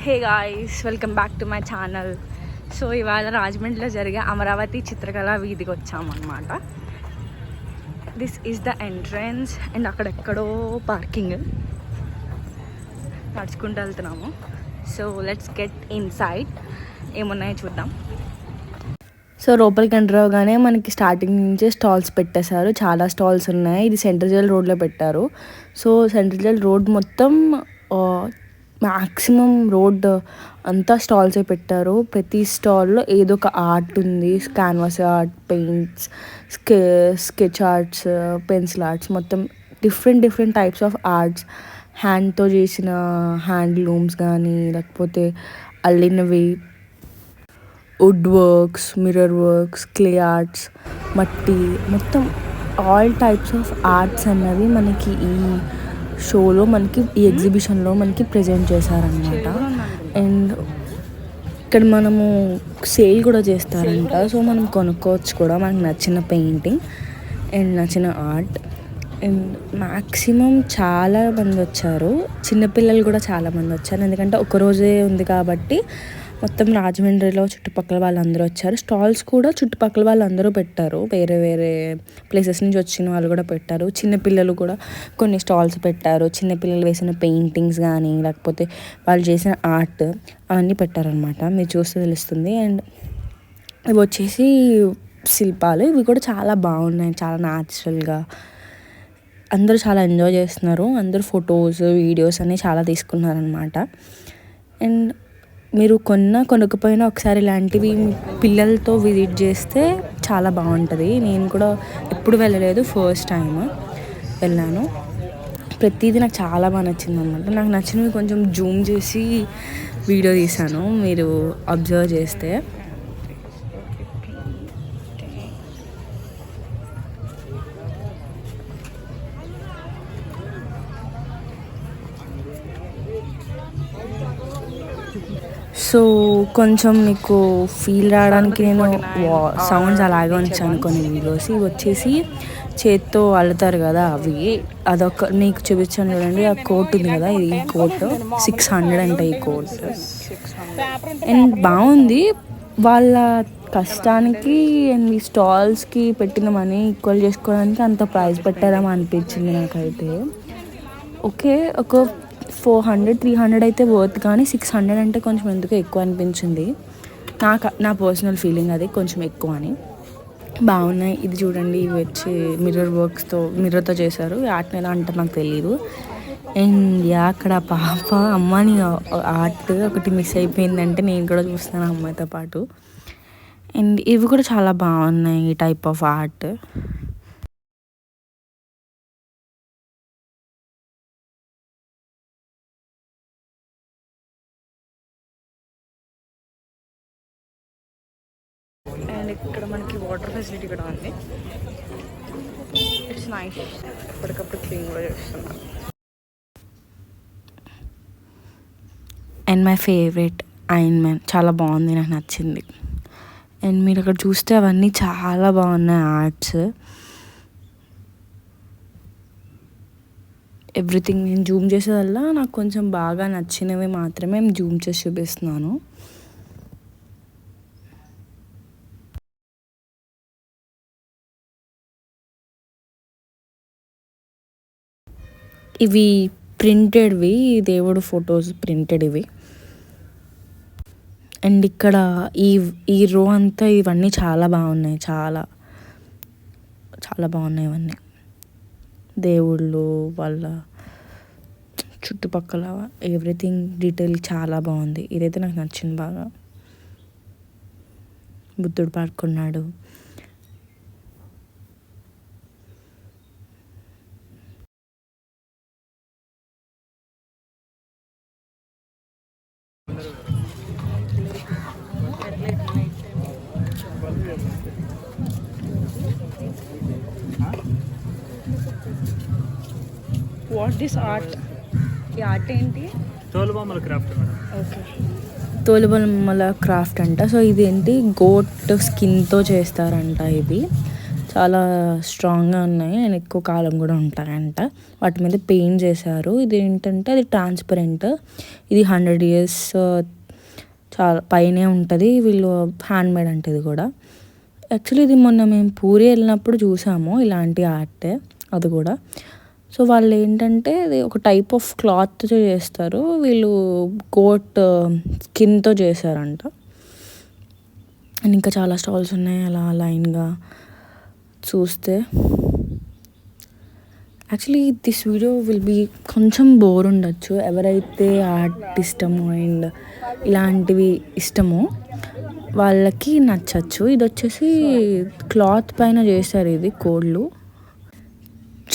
Hey guys, welcome back to my channel. So ఇవాళ రాజమండ్రిలో జరిగే అమరావతి చిత్రకళా వీధికి వచ్చామన్నమాట. This is the entrance and అక్కడెక్కడో పార్కింగ్. నడుచుకుంటూ వెళ్తున్నాము. So let's get inside. ఏమున్నాయో చూద్దాం. సో లోపలికి ఎంటర్ అవగానే మనకి స్టార్టింగ్ నుంచే స్టాల్స్ పెట్టేశారు. చాలా స్టాల్స్ ఉన్నాయి. ఇది సెంట్రల్ జైల్ రోడ్లో పెట్టారు. సో సెంట్రల్ జైల్ రోడ్ మొత్తం మ్యాక్సిమం రోడ్ అంతా స్టాల్సే పెట్టారు. ప్రతి స్టాల్లో ఏదో ఒక ఆర్ట్ ఉంది. Canvas art, paints, sketch arts, pencil arts, మొత్తం డిఫరెంట్ టైప్స్ ఆఫ్ ఆర్ట్స్. హ్యాండ్తో చేసిన హ్యాండ్లూమ్స్ కానీ, లేకపోతే అల్లినవి, wood works, mirror works, clay arts, మట్టి, మొత్తం ఆల్ టైప్స్ ఆఫ్ ఆర్ట్స్ అన్నవి మనకి ఈ షోలో, మనకి ఈ ఎగ్జిబిషన్లో మనకి ప్రజెంట్ చేశారనమాట. అండ్ ఇక్కడ మనము సేల్ కూడా చేస్తారంట. సో మనం కొనుక్కోవచ్చు కూడా, మనకు నచ్చిన పెయింటింగ్ అండ్ నచ్చిన ఆర్ట్. అండ్ మ్యాక్సిమం చాలా మంది వచ్చారు. చిన్నపిల్లలు కూడా చాలామంది వచ్చారు. ఎందుకంటే ఒకరోజే ఉంది కాబట్టి మొత్తం రాజమండ్రిలో చుట్టుపక్కల వాళ్ళందరూ వచ్చారు. స్టాల్స్ కూడా చుట్టుపక్కల వాళ్ళందరూ పెట్టారు. వేరే ప్లేసెస్ నుంచి వచ్చిన వాళ్ళు కూడా పెట్టారు. చిన్నపిల్లలు కూడా కొన్ని స్టాల్స్ పెట్టారు. చిన్నపిల్లలు వేసిన పెయింటింగ్స్ కానీ, లేకపోతే వాళ్ళు చేసిన ఆర్ట్, అవన్నీ పెట్టారనమాట. మీరు చూస్తే తెలుస్తుంది. అండ్ ఇవి వచ్చేసి శిల్పాలు. ఇవి కూడా చాలా బాగున్నాయి. చాలా న్యాచురల్గా అందరూ చాలా ఎంజాయ్ చేస్తున్నారు. అందరూ ఫొటోస్, వీడియోస్ అన్నీ చాలా తీసుకున్నారనమాట. అండ్ మీరు కొనకపోయినా ఒకసారి ఇలాంటివి పిల్లలతో విజిట్ చేస్తే చాలా బాగుంటుంది. నేను కూడా ఎప్పుడు వెళ్ళలేదు, ఫస్ట్ టైం వెళ్ళాను. ప్రతిదీ నాకు చాలా బాగా నచ్చింది అనమాట. నాకు నచ్చినవి కొంచెం జూమ్ చేసి వీడియో తీశాను, మీరు అబ్జర్వ్ చేస్తే. సో కొంచెం మీకు ఫీల్ రావడానికి నేను సౌండ్స్ అలాగే ఉంచాను కొన్ని వీడియోస్. ఇవి వచ్చేసి చేత్తో అల్లుతారు కదా, అదొక నీకు చూపించాను చూడండి. ఆ కోట్ ఉంది కదా, ఈ కోట్ 600 అంట ఈ కోట్. అండ్ బాగుంది. వాళ్ళ కష్టానికి అండ్ ఈ స్టాల్స్కి పెట్టిన మనీ ఈక్వల్ చేసుకోవడానికి అంత ప్రైస్ పెట్టారేమో అనిపించింది నాకైతే. ఓకే, ఒక 400-300 అయితే వర్త్, కానీ 600 అంటే కొంచెం ఎందుకు ఎక్కువ అనిపించింది. నా పర్సనల్ ఫీలింగ్ అది, కొంచెం ఎక్కువ అని. బాగున్నాయి. ఇది చూడండి, ఇవి వచ్చి మిర్రర్తో చేశారు. ఆర్ట్ని ఎలా అంటారు నాకు తెలీదు. అండ్ అక్కడ పాప అమ్మని ఆర్ట్ ఒకటి మిస్ అయిపోయిందంటే నేను కూడా చూస్తాను అమ్మాయితో పాటు. అండ్ ఇవి కూడా చాలా బాగున్నాయి, ఈ టైప్ ఆఫ్ ఆర్ట్. అండ్ ఇక్కడ మనకి వాటర్ ఫెసిలిటీ కూడా ఉంది. It's nice. ఎప్పటికప్పుడు క్లీన్ కూడా చేస్తున్నారు. And my favourite iron man చాలా బాగుంది, నాకు నచ్చింది. అండ్ మీరు అక్కడ చూస్తే అవన్నీ చాలా బాగున్నాయి ఆర్ట్స్. ఎవ్రీథింగ్ నేను జూమ్ చేసేదల్లా నాకు కొంచెం బాగా నచ్చినవి మాత్రమే జూమ్ చేసి చూపిస్తున్నాను. ఇవి ప్రింటెడ్వి, దేవుడు ఫొటోస్ ప్రింటెడ్ ఇవి. అండ్ ఇక్కడ ఈ రో అంతా ఇవన్నీ చాలా బాగున్నాయి. చాలా చాలా బాగున్నాయి ఇవన్నీ. దేవుళ్ళు, వాళ్ళ చుట్టుపక్కల ఎవ్రీథింగ్ డీటెయిల్ చాలా బాగుంది. ఇదైతే నాకు నచ్చింది బాగా. బుద్ధుడు పాడుకున్నాడు. What this art? ఈ ఆర్ట్ ఏంటి? తోలుబొమ్మల క్రాఫ్ట్. ఓకే, తోలుబొమ్మల క్రాఫ్ట్ అంట. సో ఇదేంటి, గోట్ స్కిన్తో చేస్తారంట. ఇది చాలా స్ట్రాంగ్గా ఉన్నాయి అండ్ ఎక్కువ కాలం కూడా ఉంటాయంట. వాటి మీద పెయింట్ చేశారు. ఇది ఏంటంటే అది ట్రాన్స్పరెంట్. ఇది 100 years చాలా పైనే ఉంటుంది. వీళ్ళు హ్యాండ్ మేడ్ అంటే ఇది కూడా. యాక్చువల్లీ ఇది మొన్న మేము పూరి వెళ్ళినప్పుడు చూసాము ఇలాంటి ఆర్టే, అది కూడా. సో వాళ్ళు ఏంటంటే ఇది ఒక టైప్ ఆఫ్ క్లాత్తో చేస్తారు. వీళ్ళు గోట్ స్కిన్తో చేశారంట. అండ్ ఇంకా చాలా స్టాల్స్ ఉన్నాయి అలా లైన్గా చూస్తే. Actually this video will be కొంచెం బోర్ ఉండొచ్చు ఎవరైతే ఆర్ట్ ఇష్టమో అండ్ ఇలాంటివి ఇష్టమో వాళ్ళకి నచ్చచ్చు. ఇది వచ్చేసి క్లాత్ పైన చేశారు ఇది కోళ్ళు.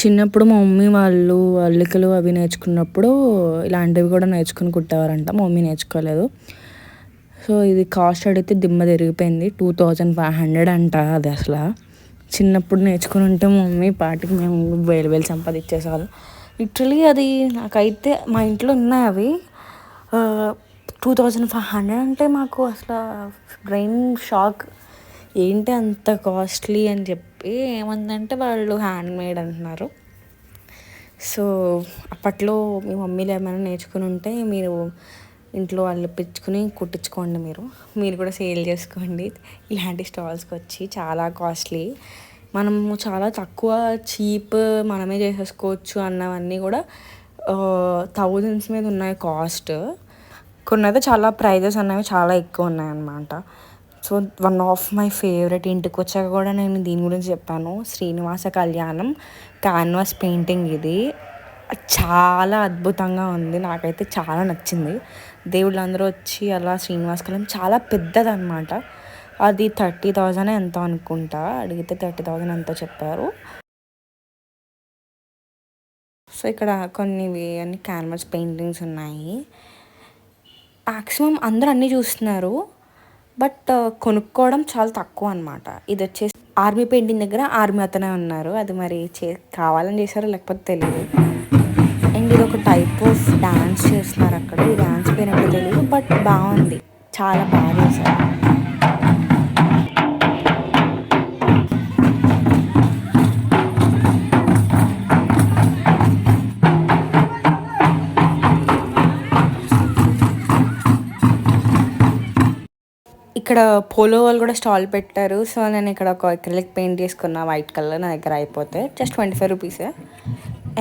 చిన్నప్పుడు మా మమ్మీ వాళ్ళు అల్లికలు అవి నేర్చుకున్నప్పుడు ఇలాంటివి కూడా నేర్చుకుని కుట్టేవారంట. మా మమ్మీ నేర్చుకోలేదు. సో ఇది కాస్ట్ అడిగితే దిమ్మ తిరిగిపోయింది. 2500 అంట. అది అసలు చిన్నప్పుడు నేర్చుకుని ఉంటే మా మమ్మీ పాటికి మేము వేలు సంపాదించేసాను. లిటరలీ అది నాకైతే మా ఇంట్లో ఉన్నాయి అవి. 2500 అంటే మాకు అసలు బ్రెయిన్ షాక్. ఏంటి అంత కాస్ట్లీ అని చెప్పి. ఏమందంటే వాళ్ళు హ్యాండ్ మేడ్ అంటున్నారు. సో అప్పట్లో మీ మమ్మీలు ఏమైనా నేర్చుకుని ఉంటే మీరు ఇంట్లో వాళ్ళు పిచ్చుకుని కుట్టించుకోండి. మీరు కూడా సేల్ చేసుకోండి. ఇలాంటి స్టాల్స్కి వచ్చి చాలా కాస్ట్లీ. మనము చాలా తక్కువ చీప్ మనమే చేసేసుకోవచ్చు అన్నవన్నీ కూడా థౌజండ్స్ మీద ఉన్నాయి కాస్ట్. కొన్ని అయితే చాలా ప్రైజెస్ అనేవి చాలా ఎక్కువ ఉన్నాయన్నమాట. So one of my favourite. ఇంటికి వచ్చాక కూడా నేను దీని గురించి చెప్పాను. Srinivasa Kalyanam canvas painting. ఇది చాలా అద్భుతంగా ఉంది. నాకైతే చాలా నచ్చింది. దేవుళ్ళు అందరూ వచ్చి అలా శ్రీనివాస కళ్యాణం చాలా పెద్దదన్నమాట. అది 30,000 ఎంతో అనుకుంటా. అడిగితే 30,000 ఎంతో చెప్పారు. సో ఇక్కడ కొన్ని అన్ని క్యాన్వాస్ పెయింటింగ్స్ ఉన్నాయి. మ్యాక్సిమం అందరూ అన్నీ చూస్తున్నారు, బట్ కొనుక్కోవడం చాలా తక్కువ అనమాట. ఇది వచ్చేసి ఆర్మీ పెయింటింగ్ దగ్గర ఆర్మీ అతనే ఉన్నారు. అది మరి కావాలని చేశారో లేకపోతే తెలియదు. అండ్ ఇది ఒక టైప్ ఆఫ్ డాన్స్ చేస్తున్నారు అక్కడ. ఈ డాన్స్ పేరు ఏంటో తెలియదు, బట్ బాగుంది. చాలా బాగా చేశారు. ఇక్కడ పోలో వాళ్ళు కూడా స్టాల్ పెట్టారు. సో నేను ఇక్కడ ఒక అక్రిలిక్ పెయింట్ చేసుకున్నా వైట్ కలర్. నా దగ్గర అయిపోతే జస్ట్ 25 రూపీసే.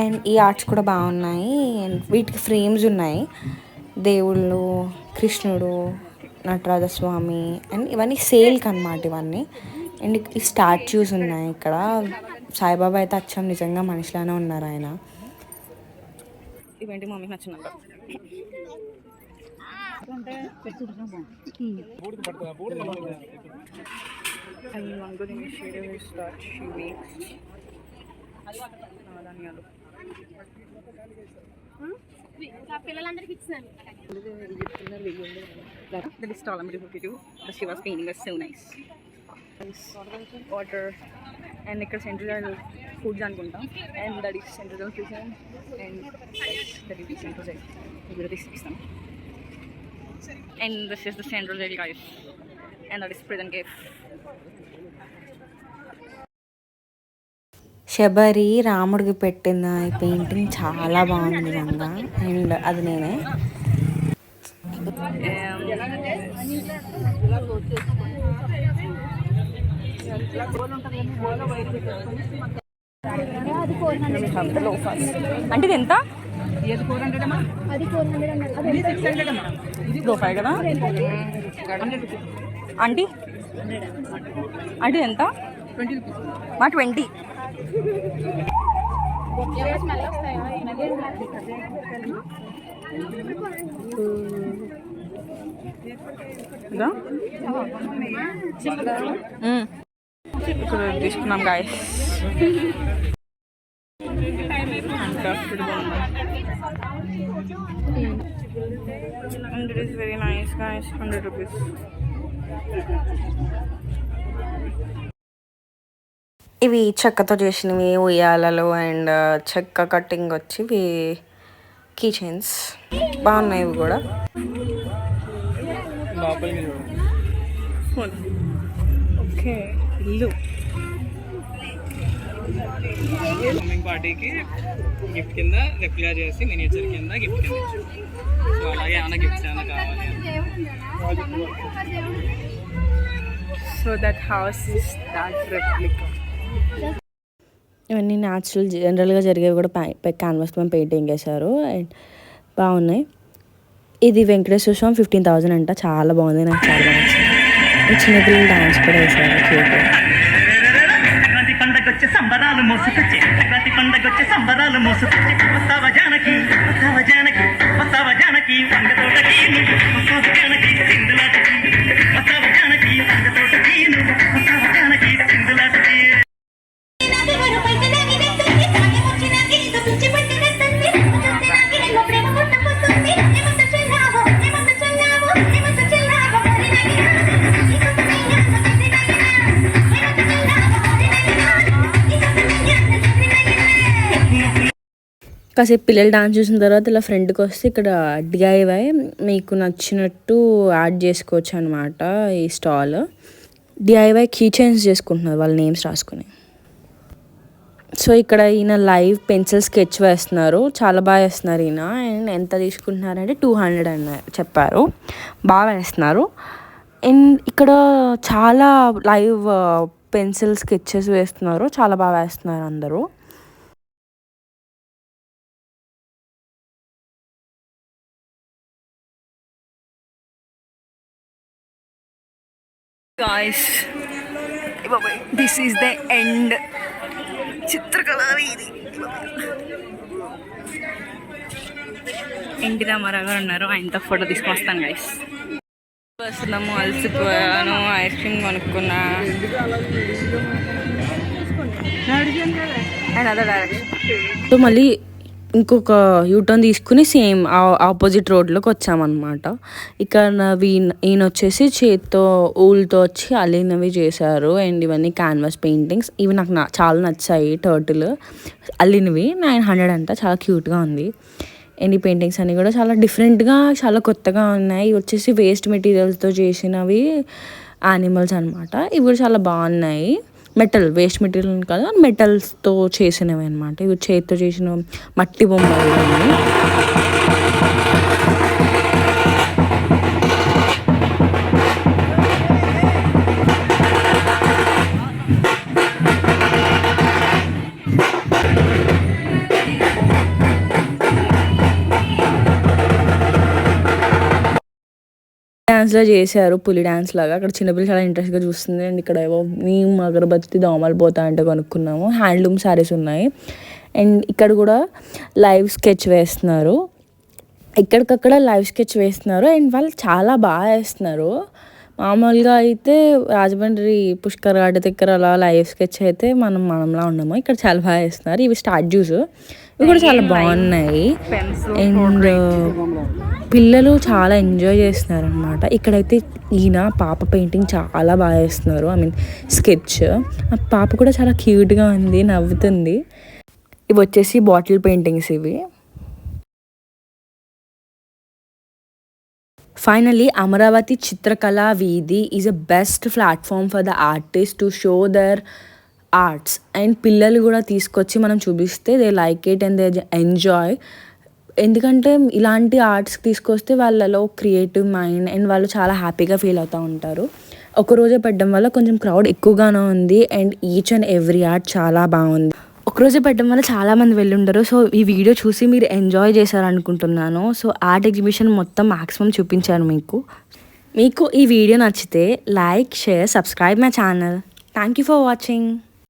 అండ్ ఈ ఆర్ట్స్ కూడా బాగున్నాయి. అండ్ వీటికి ఫ్రేమ్స్ ఉన్నాయి. దేవుళ్ళు, కృష్ణుడు, నటరాజస్వామి అండ్ ఇవన్నీ సేల్కి అనమాట ఇవన్నీ. అండ్ ఈ స్టాచ్యూస్ ఉన్నాయి ఇక్కడ. సాయిబాబా అయితే అచ్చం నిజంగా మనిషిలానే ఉన్నారు ఆయన. ఇవేంటి మమ్మీకి నచ్చినంత. And one good initiative is that she makes ధాన్యాలు. The list all I'm going to do. The Shiva's painting was so nice. Water and ఇక్కడ central foods అనుకుంటాం. And that is central kitchen and that is central side. ఇప్పుడు తీసుకొస్తాం. And this is the central area, guys. And that is prison cave. Sabari రాముడికి పెట్టిన ఈ painting చాలా బాగుంది నిజంగా. అండ్ అది నేనే. అంటే ఇది ఎంత? లోఫాయి కదా ఆంటీ? అంటే ఎంత? 20 రూపీస్. మా 20. ఇక్కడ తీసుకున్నాం guys. And it is very nice guys. 100 rupees. ఇవి చెక్కతో చేసినవి ఉయ్యాలలు అండ్ చెక్క కటింగ్ వచ్చి ఇవి కీ చైన్స్ బాగున్నాయి. ఇవి కూడా ఓకే. ఇల్లు స్విమ్మింగ్ పార్టీకి గిఫ్ట్ కింద రెప్లికా చేసి మినియేచర్ కింద గిఫ్ట్ కింద ఇచ్చారు. సో అలాగే ఏమైనా గిఫ్ట్స్ ఏమైనా కావాలి అని. So that house is that replica. ఇవన్నీ న్యాచురల్ జనరల్గా జరిగేవి కూడా క్యాన్వాస్ పైన పెయింటింగ్ వేశారు అండ్ బాగున్నాయి. ఇది వెంకటేశ్వర స్వామి 15,000 అంట. చాలా బాగుంది, నాకు చాలా బాగా నచ్చింది. చిన్నపిల్లలు డాన్స్ కూడా వేశారు. పండగొచ్చే సంబరాలు మోసుకొచ్చే ప్రతి పండగొచ్చే సంబరాలు మోసుకొచ్చే వస్తావ జానకి వస్తావ జానకి వస్తావ జానకి వంగతోటకి వస్తావ జానకి సింధులాటకి వస్తావ జానకి వంగతోటకి వస్తావ జానకి సింధులాటకి. కాసేపు పిల్లలు డాన్స్ చూసిన తర్వాత ఇలా ఫ్రంట్కి వస్తే ఇక్కడ డిఐవై మీకు నచ్చినట్టు యాడ్ చేసుకోవచ్చు అనమాట. ఈ స్టాల్ డిఐవై కీ చైన్స్ చేసుకుంటున్నారు వాళ్ళ నేమ్స్ రాసుకుని. సో ఇక్కడ ఈయన లైవ్ పెన్సిల్ స్కెచ్ వేస్తున్నారు, చాలా బాగా వేస్తున్నారు ఈయన. అండ్ ఎంత తీసుకుంటున్నారంటే 200 అని చెప్పారు. బాగా వేస్తున్నారు. అండ్ ఇక్కడ చాలా లైవ్ పెన్సిల్ స్కెచెస్ వేస్తున్నారు, చాలా బాగా వేస్తున్నారు అందరూ. Guys, this is the end. చిత్రకళ ఇది ఎన్టీ రామారావు గారు ఉన్నారు, ఆయనతో ఫోటో తీసుకొస్తాను గైస్. వస్తున్నాము, అలసిపోయాను, ఐస్ క్రీమ్ కొనుక్కున్నా. సో మళ్ళీ ఇంకొక యూటర్న్ తీసుకుని సేమ్ ఆపోజిట్ రోడ్లోకి వచ్చామన్నమాట. ఇక్కడ ఈయన వచ్చేసి చేత్తో ఊళ్ళతో వచ్చి అల్లినవి చేశారు. అండ్ ఇవన్నీ క్యాన్వాస్ పెయింటింగ్స్. ఇవి నాకు చాలా నచ్చాయి. టర్టిల్ అల్లినవి 900 అంట, చాలా క్యూట్గా ఉంది. అండ్ ఈ పెయింటింగ్స్ అన్నీ కూడా చాలా డిఫరెంట్గా, చాలా కొత్తగా ఉన్నాయి. ఇవి వచ్చేసి వేస్ట్ మెటీరియల్స్తో చేసినవి యానిమల్స్ అనమాట. ఇవి కూడా చాలా బాగున్నాయి. మెటల్, వేస్ట్ మెటీరియల్ కాదు, మెటల్స్తో చేసినవి అనమాట. ఇవి చేతితో చేసిన మట్టి బొమ్మలు. డ్యాన్స్లో చేశారు, పులి డ్యాన్స్ లాగా. అక్కడ చిన్నపిల్లలు చాలా ఇంట్రెస్ట్గా చూస్తుంది. అండ్ ఇక్కడ ఏవో మేము అగరబత్తి దోమలు పోతా అంటే కొనుక్కున్నాము. హ్యాండ్లూమ్ శారీస్ ఉన్నాయి. అండ్ ఇక్కడ కూడా లైవ్ స్కెచ్ వేస్తున్నారు, ఎక్కడికక్కడ లైవ్ స్కెచ్ వేస్తున్నారు. అండ్ వాళ్ళు చాలా బాగా వేస్తున్నారు. మామూలుగా అయితే రాజమండ్రి పుష్కర్ ఘాట్ దగ్గర అలా లైవ్ స్కెచ్ అయితే మనంలా ఉన్నాము. ఇక్కడ చాలా బాగా వేస్తున్నారు. ఇవి స్టాట్యూస్, ఇవి కూడా చాలా బాగున్నాయి. అండ్ పిల్లలు చాలా ఎంజాయ్ చేస్తున్నారు అనమాట. ఇక్కడైతే ఈయన పాప పెయింటింగ్ చాలా బాగా వేస్తున్నారు, ఐ మీన్ స్కెచ్. ఆ పాప కూడా చాలా క్యూట్గా ఉంది, నవ్వుతుంది. ఇవి వచ్చేసి బాటిల్ పెయింటింగ్స్ ఇవి. Finally, Amaravati Chitrakala Veedi is a best platform for the artists to show their arts. And పిల్లలు కూడా తీసుకొచ్చి మనం చూపిస్తే they like it and they enjoy. ఎందుకంటే ఇలాంటి ఆర్ట్స్ తీసుకొస్తే వాళ్ళలో క్రియేటివ్ మైండ్ అండ్ వాళ్ళు చాలా హ్యాపీగా ఫీల్ అవుతూ ఉంటారు. ఒకరోజే పెట్టడం వల్ల కొంచెం క్రౌడ్ ఎక్కువగానే ఉంది. And each and every art చాలా బాగుంది. ఒకరోజే పెట్టడం వల్ల చాలామంది వెళ్ళుండరు. సో ఈ వీడియో చూసి మీరు ఎంజాయ్ చేశారనుకుంటున్నాను. సో ఆర్ట్ ఎగ్జిబిషన్ మొత్తం మ్యాక్సిమం చూపించాను మీకు ఈ వీడియో నచ్చితే like, share, subscribe my channel. Thank you for watching.